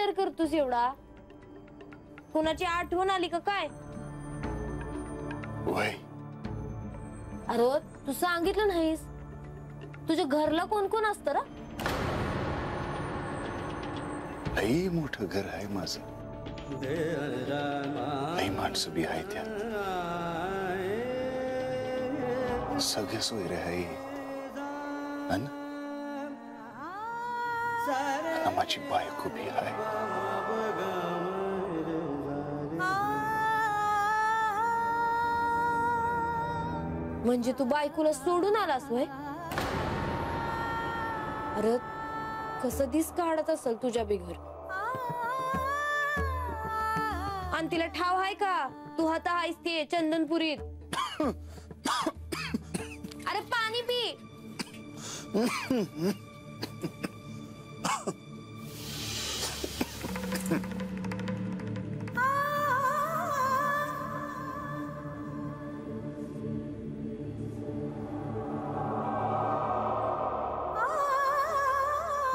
विचार करतोस एवढा? कुणाची आठवण आली का काय? वय अरे तू सांगितलं नाहीस, तुझ्या घरला कोण कोण असतं रा? लई मोठं घर आहे माझं, लई माणसं बी आहे त्यात, सगळे सोयरे आहे आणि माझी बायको बी आहे. म्हणजे तू बायकोला सोडून आलास होय? अरे कसं दिस काढत असेल तुझ्या बिघर. आणि तिला ठाव आहे का तू हाता आहेस ते चंदनपुरीत? अरे पाणी पी.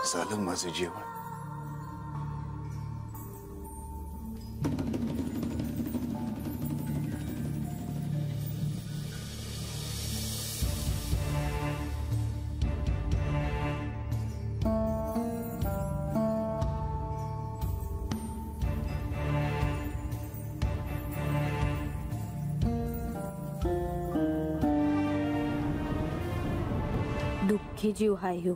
झालं माझं जेवण. दुःखी जीव हाय ह्यो,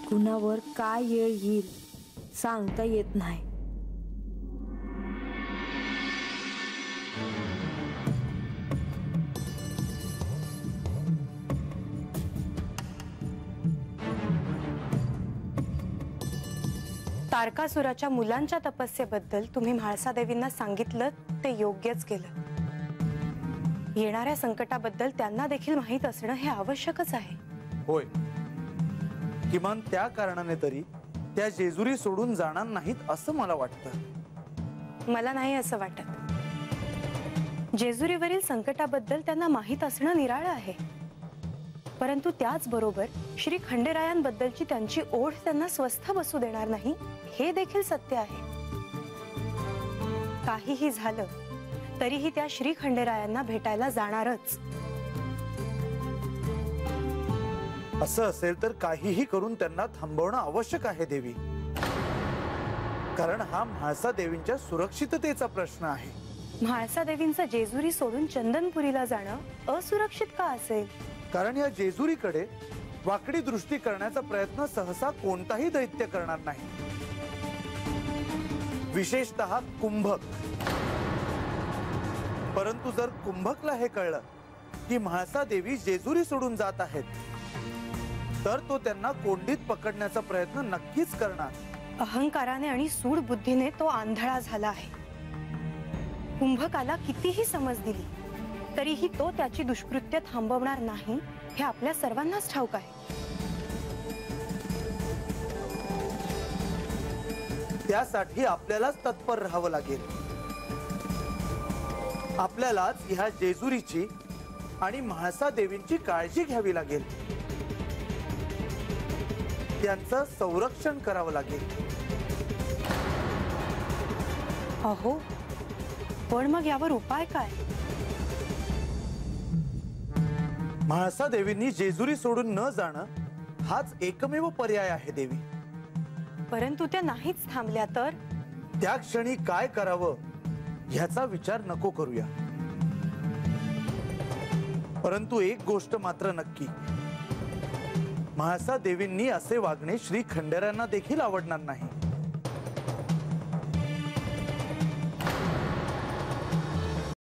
कुणावर काय येळ येईल सांगता येत नाही. तारकासुराच्या मुलांच्या तपस्येबद्दल तुम्ही म्हाळसा देवींना सांगितलं ते योग्यच केलं. येणाऱ्या संकटाबद्दल त्यांना देखील माहित असणं हे आवश्यकच आहे. होय, किमान त्या कारणाने तरी त्या जेजुरी सोडून जाणार नाहीत असं मला वाटतं. मला नाही असं वाटत. जेजुरीवरील संकटाबद्दल त्यांना माहित असणं निराळं आहे, परंतु त्याचबरोबर श्री खंडेरायांबद्दलची त्यांची ओढ त्यांना स्वस्थ बसू देणार नाही हे देखील सत्य आहे. काहीही झालं तरीही त्या श्री खंडेरायांना भेटायला जाणारच. असं असेल तर काहीही करून त्यांना थांबवणं आवश्यक आहे देवी, कारण हा म्हाळसा देवींच्या सुरक्षिततेचा प्रश्न आहे. म्हाळसा देवींचं जेजुरी सोडून चंदनपुरीला जाणं असुरक्षित का असेल? कारण या जेजुरीकडे वाकडी दृष्टी करण्याचा प्रयत्न सहसा कोणताही दैत्य करणार नाही, विशेषतः कुंभक. परंतु जर कुंभकला हे कळलं की म्हाळसा देवी जेजुरी सोडून जात आहेत, तर तो त्यांना कोंडीत पकडण्याचा प्रयत्न नक्कीच करणार. अहंकाराने आणि सूड बुद्धीने तो आंधळा झाला आहे. कुंभकाला कितीही समज दिली तरीही तो त्याची दुष्कृत्य थांबवणार नाही हे आपल्या सर्वांनाच ठाऊक आहे. त्यासाठी आपल्यालाच तत्पर राहावं लागेल. आपल्यालाच ह्या जेजुरीची आणि म्हाळसा देवींची काळजी घ्यावी लागेल, त्यांचं संरक्षण करावं लागेल. अहो, पण मग यावर उपाय काय? म्हाळसा देवींनी जेजुरी सोडून न जाणं हाच एकमेव पर्याय आहे देवी. परंतु त्या नाहीच थांबल्या तर? त्या क्षणी काय करावं ह्याचा विचार नको करूया. परंतु एक गोष्ट मात्र नक्की, म्हाळसा देवींनी असे वागणे श्री खंडेरायांना देखील आवडणार नाही.